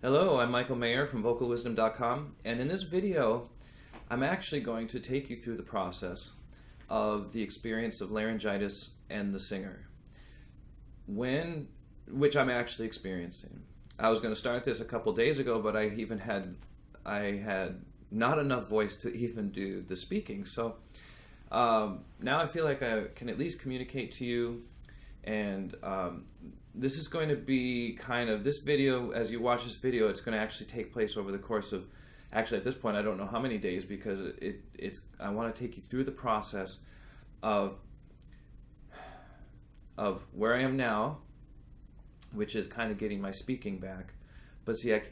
Hello, I'm Michael Mayer from VocalWisdom.com, and in this video I'm actually going to take you through the process of the experience of laryngitis and the singer, which I'm actually experiencing. I was going to start this a couple days ago, but I had not enough voice to even do the speaking. So now I feel like I can at least communicate to you, and this is going to be kind of, this video, as you watch this video, it's going to actually take place over the course of, actually at this point I don't know how many days, because I want to take you through the process of where I am now, which is kind of getting my speaking back. But see, I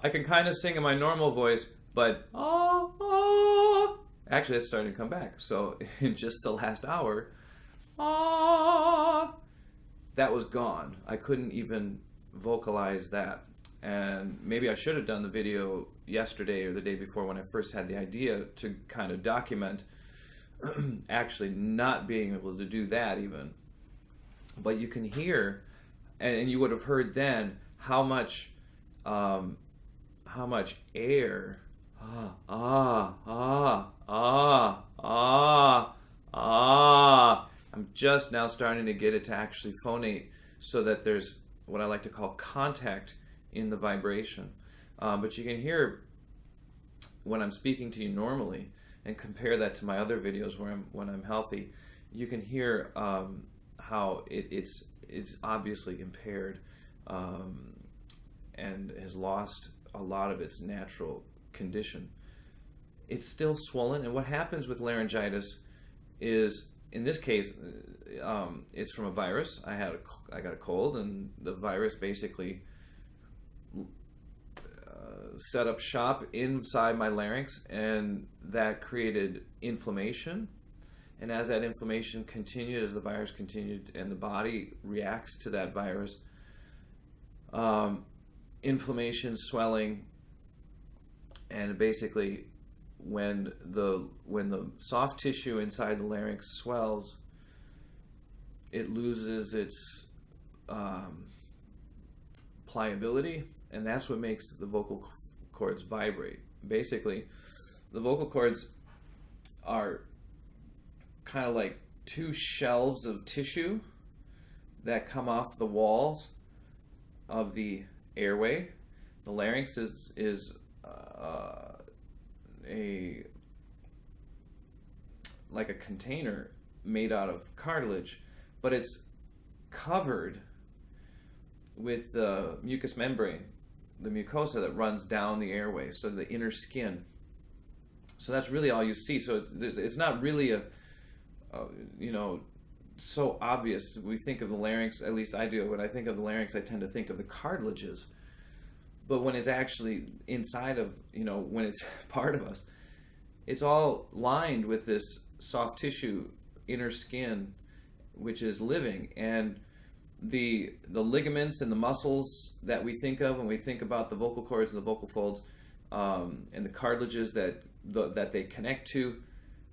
can kind of sing in my normal voice, but actually it's starting to come back. So in just the last hour, that was gone. I couldn't even vocalize that. And maybe I should have done the video yesterday or the day before when I first had the idea to kind of document actually not being able to do that even. But you can hear, and you would have heard then, how much air, I'm just now starting to get it to actually phonate, so that there's what I like to call contact in the vibration. But you can hear when I'm speaking to you normally, and compare that to my other videos when I'm healthy, you can hear how it's obviously impaired and has lost a lot of its natural condition. It's still swollen, and what happens with laryngitis is, in this case, it's from a virus. I got a cold, and the virus basically set up shop inside my larynx, and that created inflammation. And as that inflammation continued, as the virus continued, and the body reacts to that virus, inflammation, swelling, and basically when the soft tissue inside the larynx swells, it loses its pliability, and that's what makes the vocal cords vibrate. Basically, the vocal cords are kind of like two shelves of tissue that come off the walls of the airway. The larynx is like a container made out of cartilage, but it's covered with the mucous membrane, the mucosa that runs down the airway, so the inner skin. So that's really all you see. So it's not really so obvious. We think of the larynx, at least I do, when I think of the larynx, I tend to think of the cartilages. But when it's actually inside of, when it's part of us, it's all lined with this soft tissue, inner skin, which is living. And the ligaments and the muscles that we think of when we think about the vocal cords and the vocal folds, and the cartilages that they connect to,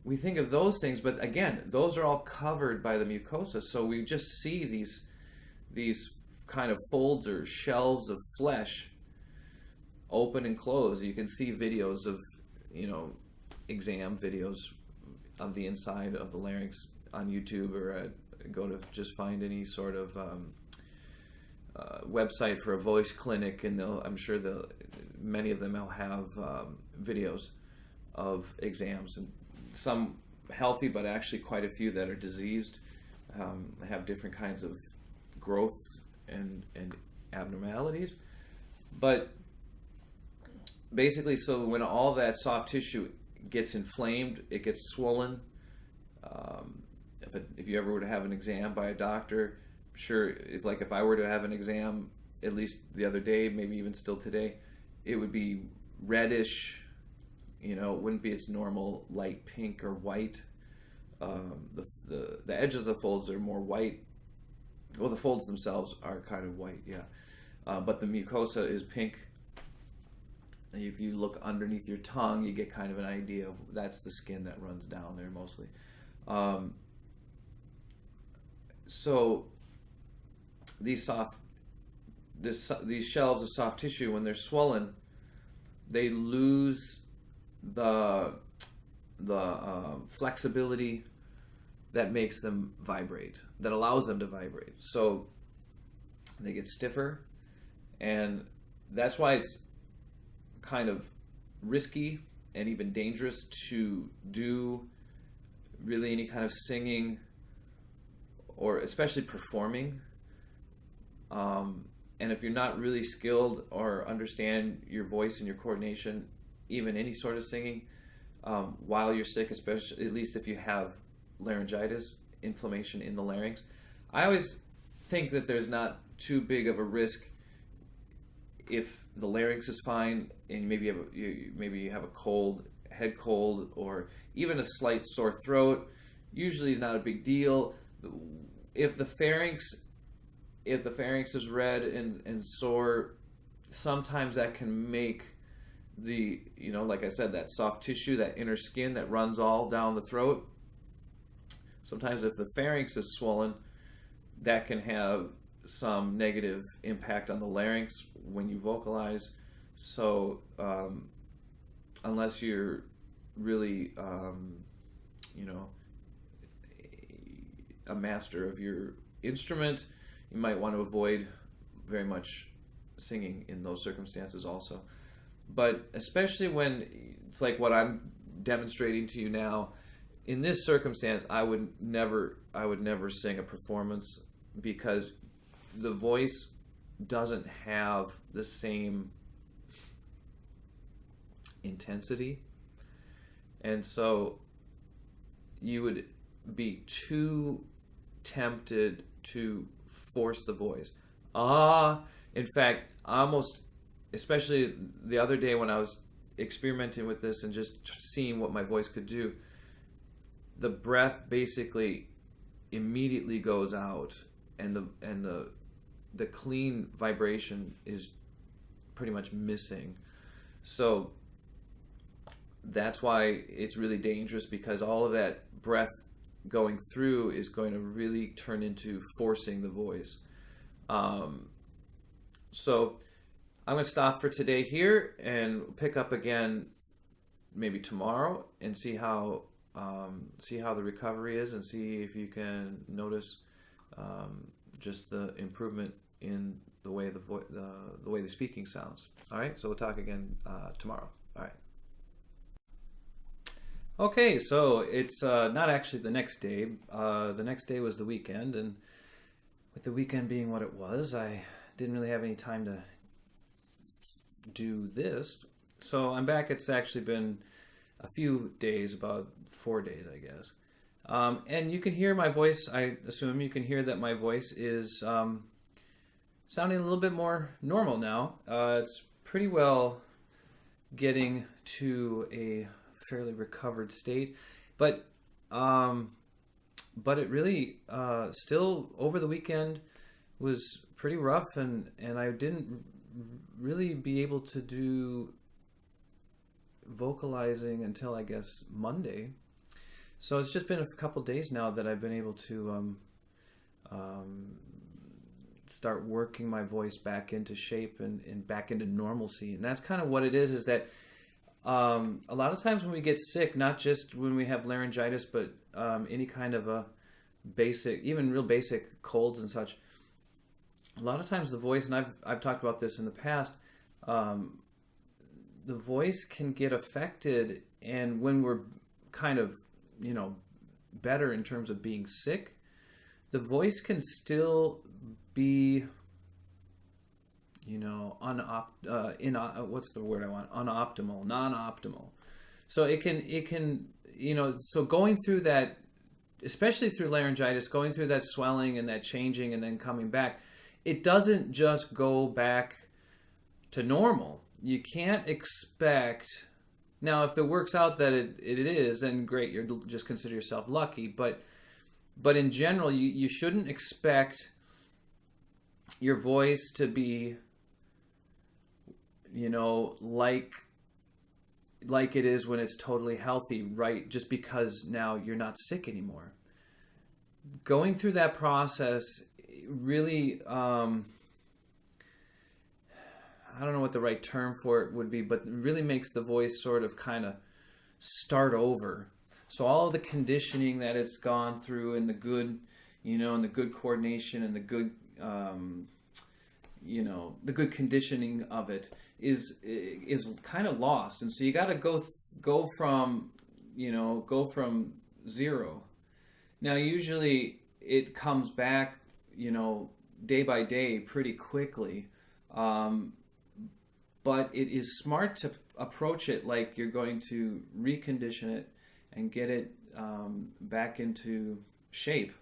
we think of those things, but again, those are all covered by the mucosa. So we just see these kind of folds or shelves of flesh open and close. You can see videos of, exam videos of the inside of the larynx on YouTube, or go to just find any sort of website for a voice clinic, and I'm sure many of them will have videos of exams, and some healthy, but actually quite a few that are diseased, have different kinds of growths and abnormalities. But basically, so when all that soft tissue gets inflamed, it gets swollen. If you ever were to have an exam by a doctor, sure, if I were to have an exam, at least the other day, maybe even still today, it would be reddish. It wouldn't be its normal light pink or white. The edges of the folds are more white. Well, the folds themselves are kind of white, yeah. But the mucosa is pink. If you look underneath your tongue, you get kind of an idea of that's the skin that runs down there mostly. So these these shelves of soft tissue, when they're swollen, they lose the flexibility that makes them vibrate, that allows them to vibrate. So they get stiffer, and that's why it's kind of risky and even dangerous to do really any kind of singing, or especially performing. And if you're not really skilled or understand your voice and your coordination, even any sort of singing, while you're sick, especially, at least if you have laryngitis, inflammation in the larynx, I always think that there's not too big of a risk if the larynx is fine and maybe you have a cold, head cold, or even a slight sore throat. Usually is not a big deal. If the pharynx is red and sore, sometimes that can make the, like I said, that soft tissue, that inner skin that runs all down the throat. Sometimes if the pharynx is swollen, that can have some negative impact on the larynx when you vocalize. So unless you're really, a master of your instrument, you might want to avoid very much singing in those circumstances also. But especially when it's like what I'm demonstrating to you now, in this circumstance, I would never sing a performance, because the voice doesn't have the same intensity, and so you would be too tempted to force the voice. In fact, almost, especially the other day when I was experimenting with this and just seeing what my voice could do, the breath basically immediately goes out, and the clean vibration is pretty much missing. So that's why it's really dangerous, because all of that breath going through is going to really turn into forcing the voice. So I'm going to stop for today here and pick up again maybe tomorrow and see how the recovery is, and see if you can notice just the improvement in the way the way the speaking sounds. All right, so we'll talk again tomorrow. All right. Okay, so it's not actually the next day. The next day was the weekend, and with the weekend being what it was, I didn't really have any time to do this. So I'm back. It's actually been a few days, about 4 days, I guess. And you can hear my voice. I assume you can hear that my voice is sounding a little bit more normal now. It's pretty well getting to a fairly recovered state, but it really still over the weekend was pretty rough, and I didn't really be able to do vocalizing until I guess Monday. So it's just been a couple days now that I've been able to start working my voice back into shape and back into normalcy. And that's kind of what it is that a lot of times when we get sick, not just when we have laryngitis, but any kind of a basic, even real basic colds and such, a lot of times the voice, and I've talked about this in the past, the voice can get affected, and when we're kind of, better in terms of being sick, the voice can still be, what's the word I want? Unoptimal, non-optimal. So it can, so going through that, especially through laryngitis, going through that swelling and that changing and then coming back, it doesn't just go back to normal. You can't expect, now if it works out that it is, then great, you'll just consider yourself lucky, but in general, you shouldn't expect your voice to be, like it is when it's totally healthy, right? Just because now you're not sick anymore. Going through that process really I don't know what the right term for it would be, but it really makes the voice sort of kind of start over. So all of the conditioning that it's gone through, and the good, and the good coordination, and the good, the good conditioning of it is kind of lost. And so you got to go from zero. Now usually it comes back, day by day pretty quickly. But it is smart to approach it like you're going to recondition it and get it back into shape.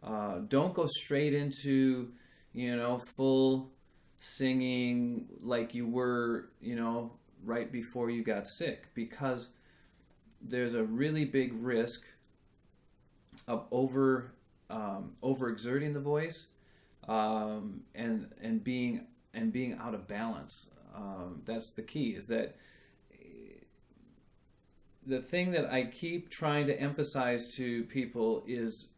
Don't go straight into, full singing like you were, right before you got sick, because there's a really big risk of overexerting the voice, and being out of balance. That's the key. Is that the thing that I keep trying to emphasize to people is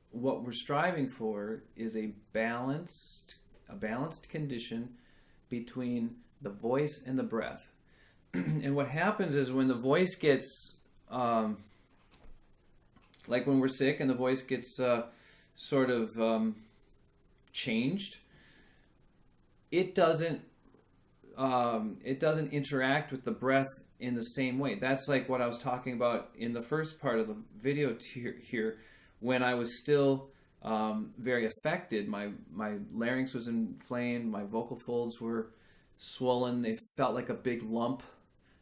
what we're striving for is a balanced condition between the voice and the breath. And what happens is when the voice gets like when we're sick and the voice gets sort of changed, it doesn't interact with the breath in the same way. That's like what I was talking about in the first part of the video here, when I was still very affected. My larynx was inflamed, my vocal folds were swollen, they felt like a big lump.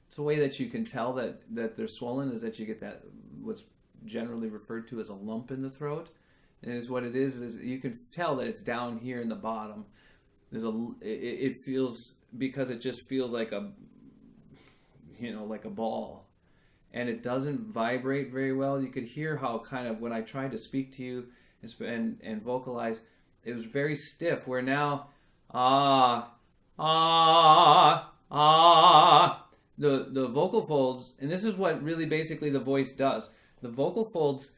It's a way that you can tell that they're swollen, is that you get that what's generally referred to as a lump in the throat. And is what it is you can tell that it's down here in the bottom. It feels, because it just feels like a ball, and it doesn't vibrate very well. You could hear how kind of when I tried to speak to you and vocalize, it was very stiff, where now the vocal folds, and this is what really basically the voice does. The vocal folds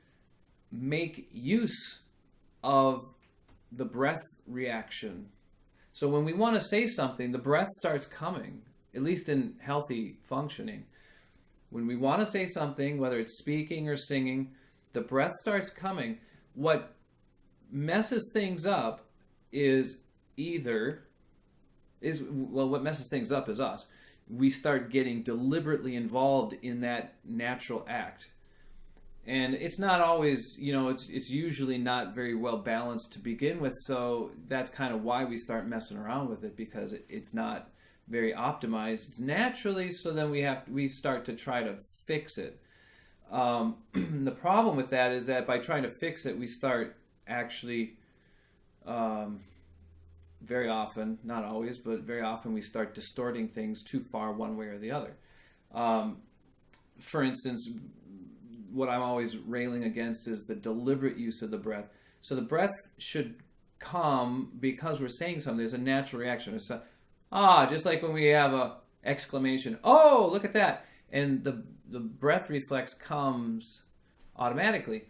make use of the breath reaction. So when we want to say something, the breath starts coming, at least in healthy functioning. When we want to say something, whether it's speaking or singing, the breath starts coming. What messes things up is what messes things up is us. We start getting deliberately involved in that natural act. And it's not always, it's usually not very well balanced to begin with. So that's kind of why we start messing around with it, because it's not very optimized naturally. So then we start to try to fix it. The problem with that is that by trying to fix it, we start actually, very often, not always, but very often we start distorting things too far one way or the other. For instance, what I'm always railing against is the deliberate use of the breath. So the breath should come because we're saying something. There's a natural reaction. It's just like when we have a exclamation, "Oh, look at that!" And the breath reflex comes automatically.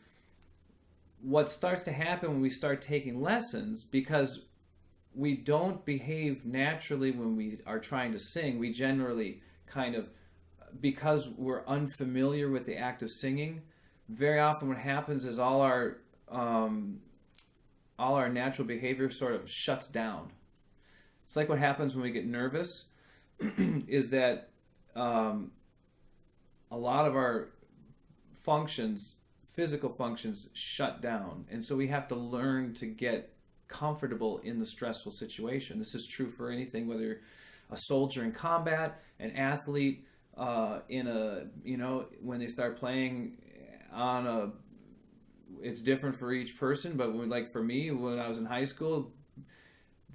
What starts to happen when we start taking lessons, because we don't behave naturally when we are trying to sing, we generally kind of, because we're unfamiliar with the act of singing, very often what happens is all our natural behavior sort of shuts down. It's like what happens when we get nervous, is that a lot of our functions, physical functions, shut down. And so we have to learn to get comfortable in the stressful situation. This is true for anything, whether you're a soldier in combat, an athlete, when they start playing it's different for each person, but like for me, when I was in high school,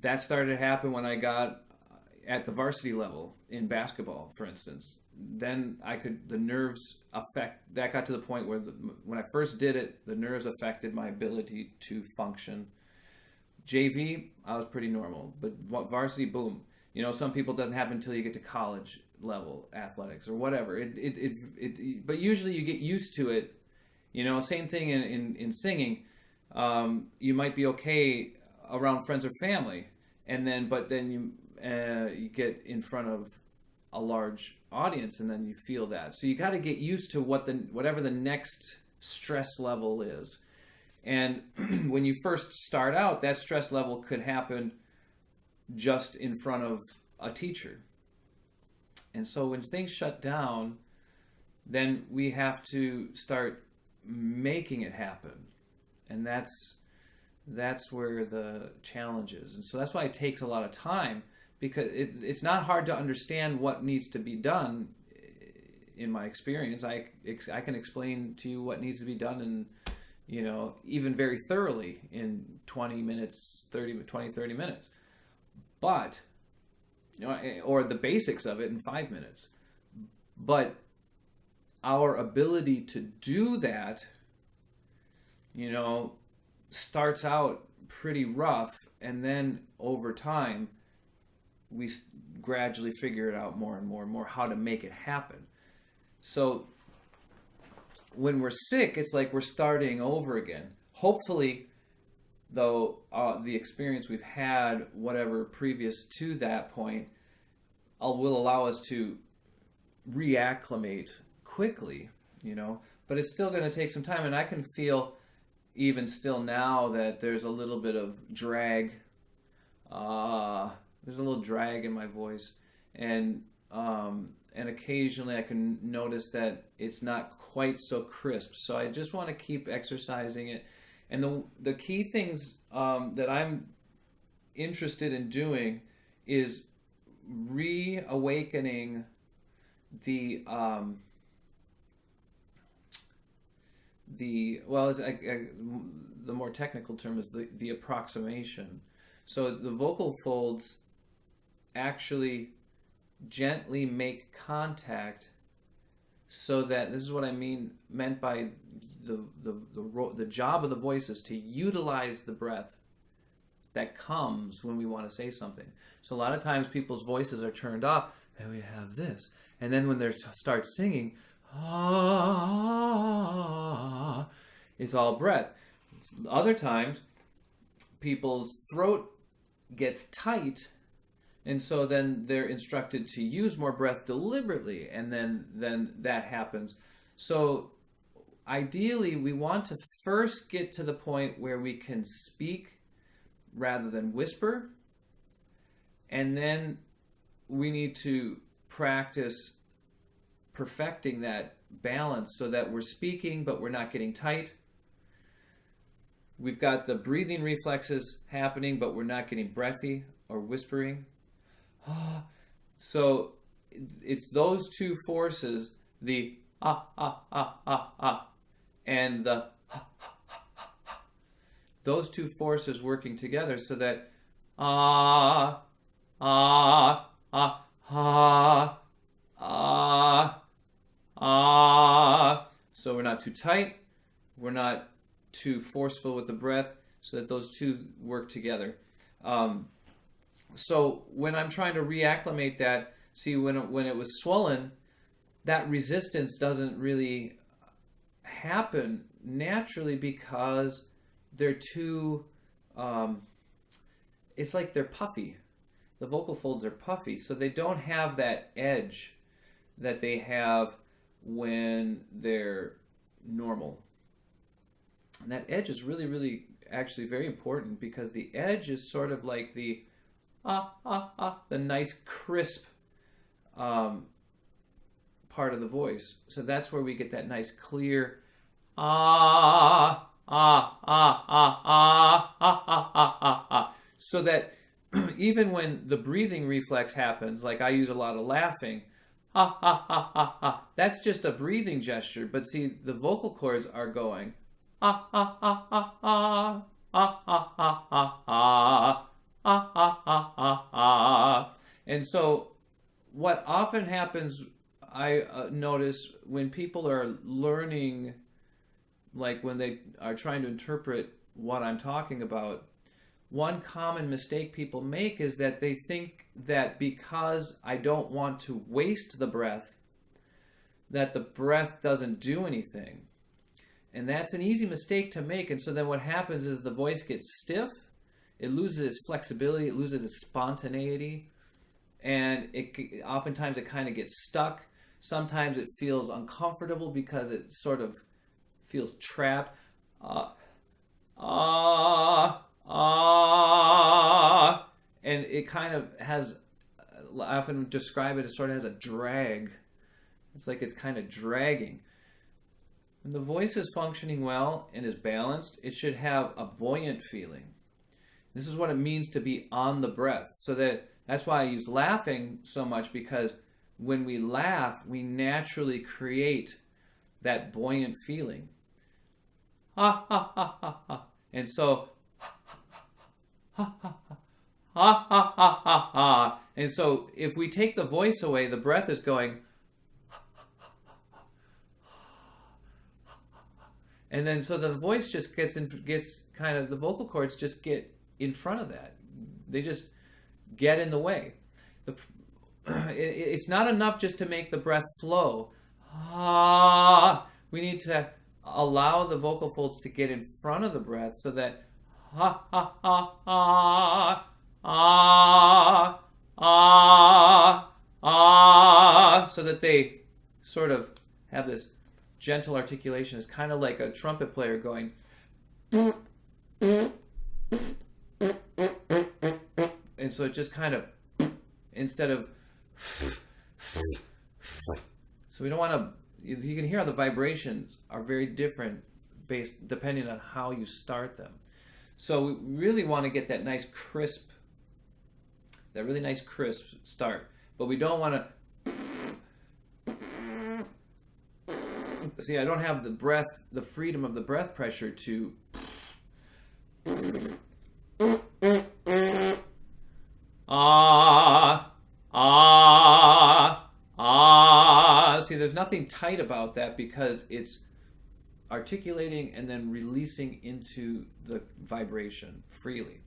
that started to happen when I got at the varsity level in basketball, for instance. Then the nerves that got to the point where when I first did it, the nerves affected my ability to function. JV, I was pretty normal, but varsity, boom. Some people, it doesn't happen until you get to college level athletics or whatever. But usually you get used to it. Same thing in singing. You might be okay around friends or family, and then you get in front of a large audience, and then you feel that. So you got to get used to whatever the next stress level is. And when you first start out, that stress level could happen just in front of a teacher. And so when things shut down, then we have to start making it happen. And that's where the challenge is. And so that's why it takes a lot of time, because it's not hard to understand what needs to be done. In my experience, I can explain to you what needs to be done, and even very thoroughly in 20 minutes, 30 minutes. But or the basics of it in 5 minutes. But our ability to do that, starts out pretty rough, and then over time, we gradually figure it out more and more and more how to make it happen. So when we're sick, it's like we're starting over again. Hopefully, though, the experience we've had, whatever previous to that point, will allow us to reacclimate quickly, but it's still going to take some time. And I can feel even still now that there's a little bit of drag. There's a little drag in my voice, and occasionally I can notice that it's not quite so crisp. So I just want to keep exercising it. And the key things that I'm interested in doing is reawakening the more technical term is the approximation. So the vocal folds actually gently make contact, so that this is what I meant by the job of the voice is to utilize the breath that comes when we want to say something. So a lot of times people's voices are turned off, and we have this, and then when they start singing, it's all breath. Other times people's throat gets tight, and so then they're instructed to use more breath deliberately, and then that happens. So ideally, we want to first get to the point where we can speak rather than whisper, and then we need to practice perfecting that balance so that we're speaking but we're not getting tight. We've got the breathing reflexes happening, but we're not getting breathy or whispering. So it's those two forces, the and the those two forces working together, so that so we're not too tight, we're not too forceful with the breath, so that those two work together. So when I'm trying to reacclimate that, see, when it was swollen, that resistance doesn't really happen naturally, because they're too, it's like they're puffy. The vocal folds are puffy, so they don't have that edge that they have when they're normal. And that edge is really, really actually very important, because the edge is sort of like the nice crisp part of the voice. So that's where we get that nice clear so that even when the breathing reflex happens, like I use a lot of laughing, that's just a breathing gesture. But see, the vocal cords are going and so what often happens, I notice, when people are learning, like when they are trying to interpret what I'm talking about, one common mistake people make is that they think that because I don't want to waste the breath, that the breath doesn't do anything. And that's an easy mistake to make. And so then what happens is the voice gets stiff, it loses its flexibility, it loses its spontaneity, and oftentimes it kind of gets stuck. Sometimes it feels uncomfortable because it sort of feels trapped. And it kind of has, I often describe it as sort of has a drag. It's like it's kind of dragging. When the voice is functioning well and is balanced, it should have a buoyant feeling. This is what it means to be on the breath. So that's why I use laughing so much, because when we laugh, we naturally create that buoyant feeling. Ha ha ha ha ha. And so ha ha ha ha ha ha ha ha. And so if we take the voice away, the breath is going. And then so the voice just gets kind of, the vocal cords just get in front of that. They just get in the way. It's not enough just to make the breath flow. We need to allow the vocal folds to get in front of the breath so that so that they sort of have this gentle articulation. Is kind of like a trumpet player going. And so it just kind of, instead of, so we don't want to, you can hear how the vibrations are very different depending on how you start them. So we really want to get that really nice crisp start. But we don't want to, see, I don't have the freedom of the breath pressure to, see, there's nothing tight about that because it's articulating and then releasing into the vibration freely.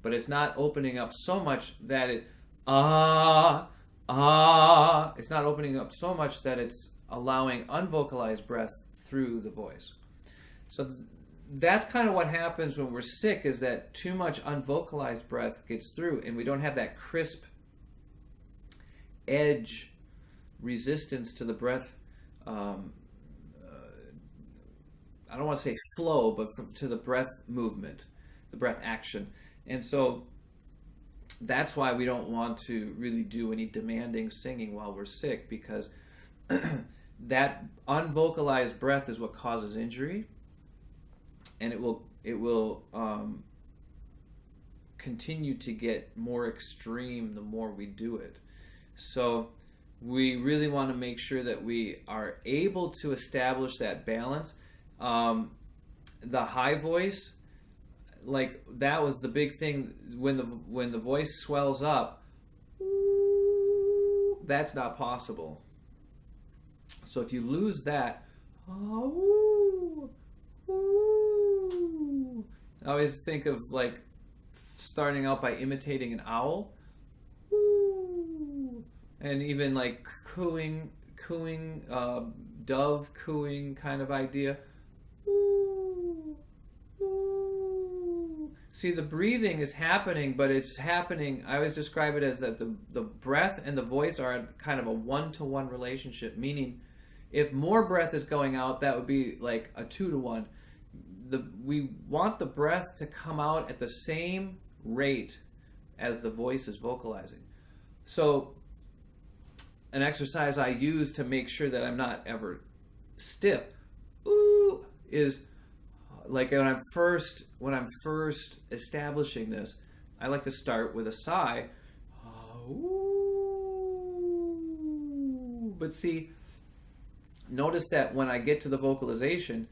But it's not opening up so much that it's not opening up so much that it's allowing unvocalized breath through the voice. So that's kind of what happens when we're sick, is that too much unvocalized breath gets through and we don't have that crisp edge resistance to the breath. I don't want to say flow, but to the breath movement, the breath action. And so that's why we don't want to really do any demanding singing while we're sick, because that unvocalized breath is what causes injury, and it will continue to get more extreme the more we do it. So we really want to make sure that we are able to establish that balance. The high voice, like that was the big thing when the voice swells up. That's not possible. So if you lose that, I always think of like starting out by imitating an owl, and even like cooing, dove cooing kind of idea. See, the breathing is happening, but it's happening, I always describe it as that the breath and the voice are kind of a one-to-one relationship, meaning if more breath is going out, that would be like a 2-to-1. We want the breath to come out at the same rate as the voice is vocalizing. So an exercise I use to make sure that I'm not ever stiff is like when I'm first establishing this, I like to start with a sigh. But see, notice that when I get to the vocalization,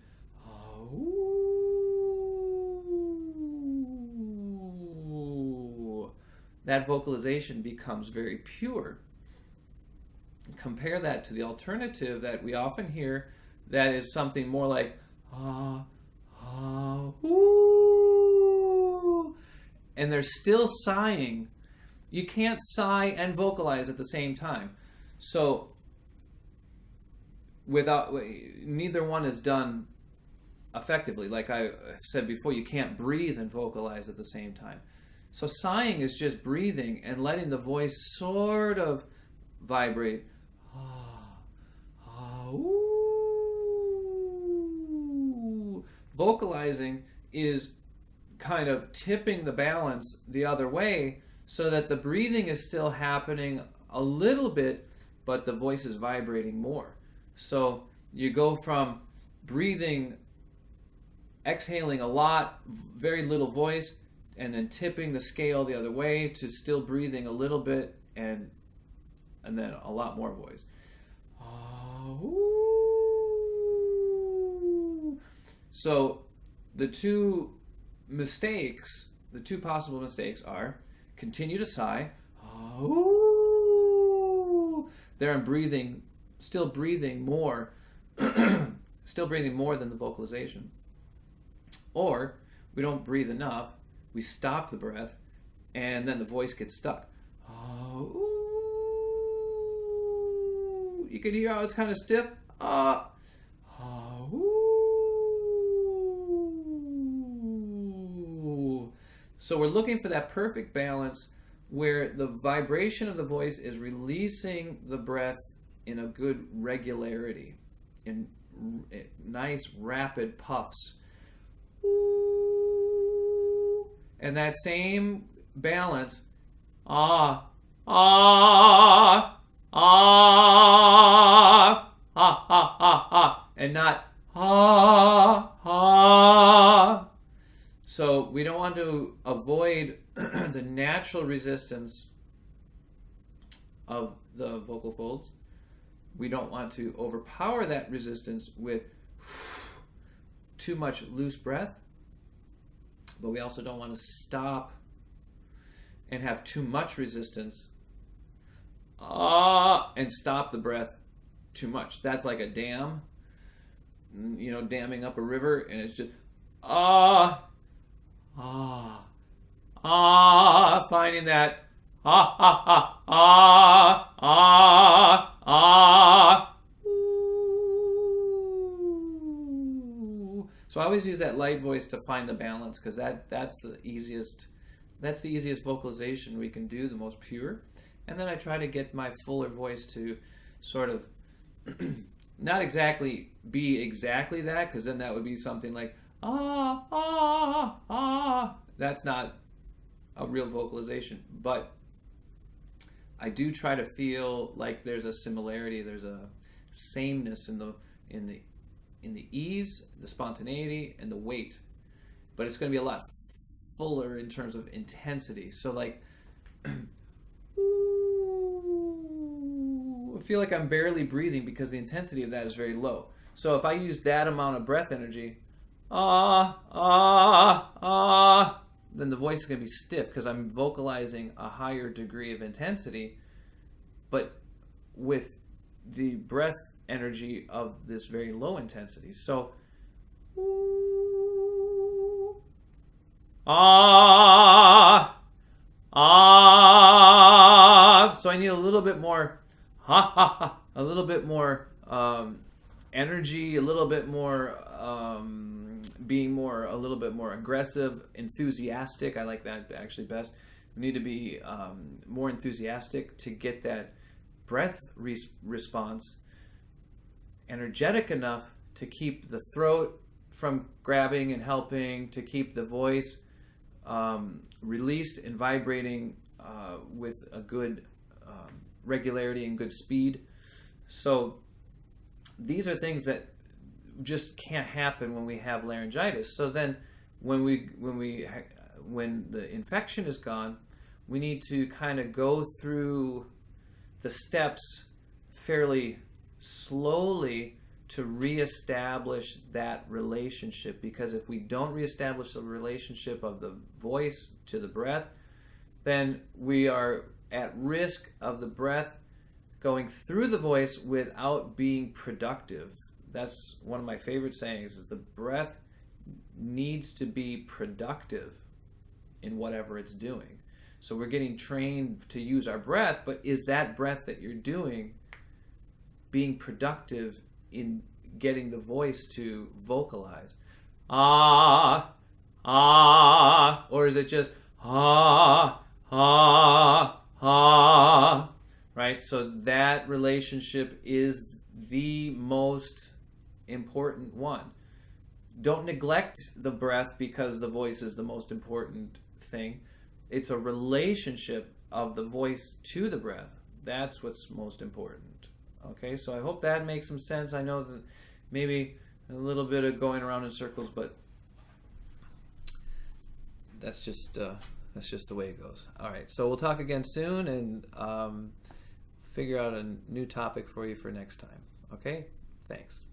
that vocalization becomes very pure. Compare that to the alternative that we often hear, that is something more like and they're still sighing. You can't sigh and vocalize at the same time. So neither one is done effectively. Like I said before, you can't breathe and vocalize at the same time. So sighing is just breathing and letting the voice sort of vibrate. Vocalizing is kind of tipping the balance the other way so that the breathing is still happening a little bit, but the voice is vibrating more. So you go from breathing, exhaling a lot, very little voice, and then tipping the scale the other way to still breathing a little bit and then a lot more voice. So the two possible mistakes are continue to sigh. There I'm breathing, still breathing more, still breathing more than the vocalization. Or we don't breathe enough, we stop the breath, and then the voice gets stuck. You can hear how it's kind of stiff. So we're looking for that perfect balance where the vibration of the voice is releasing the breath in a good regularity, in nice rapid puffs. And that same balance, and not So we don't want to avoid the natural resistance of the vocal folds. We don't want to overpower that resistance with too much loose breath, but we also don't want to stop and have too much resistance and stop the breath too much. That's like a dam, damming up a river, and it's just finding that So I always use that light voice to find the balance, because that's the easiest vocalization we can do, the most pure. And then I try to get my fuller voice to sort of not exactly be exactly that, because then that would be something like That's not a real vocalization, but I do try to feel like there's a similarity, there's a sameness in the ease, the spontaneity, and the weight, but it's going to be a lot fuller in terms of intensity. So like I feel like I'm barely breathing because the intensity of that is very low. So if I use that amount of breath energy, then the voice is going to be stiff because I'm vocalizing a higher degree of intensity, but with the breath energy of this very low intensity. So so I need a little bit more a little bit more energy, a little bit more being a little bit more aggressive, enthusiastic. I like that actually best. We need to be more enthusiastic to get that breath response energetic enough to keep the throat from grabbing and helping, to keep the voice released and vibrating with a good regularity and good speed. So these are things that just can't happen when we have laryngitis. So then when the infection is gone, we need to kind of go through the steps fairly slowly to reestablish that relationship, because if we don't reestablish the relationship of the voice to the breath, then we are at risk of the breath going through the voice without being productive. That's one of my favorite sayings, is the breath needs to be productive in whatever it's doing. So we're getting trained to use our breath, but is that breath that you're doing being productive in getting the voice to vocalize? Or is it just ha, ha, ha, right? So that relationship is the most important one. Don't neglect the breath because the voice is the most important thing. It's a relationship of the voice to the breath. That's what's most important. Okay, so I hope that makes some sense. I know that maybe a little bit of going around in circles, but that's just the way it goes. All right, so we'll talk again soon and figure out a new topic for you for next time. Okay, thanks.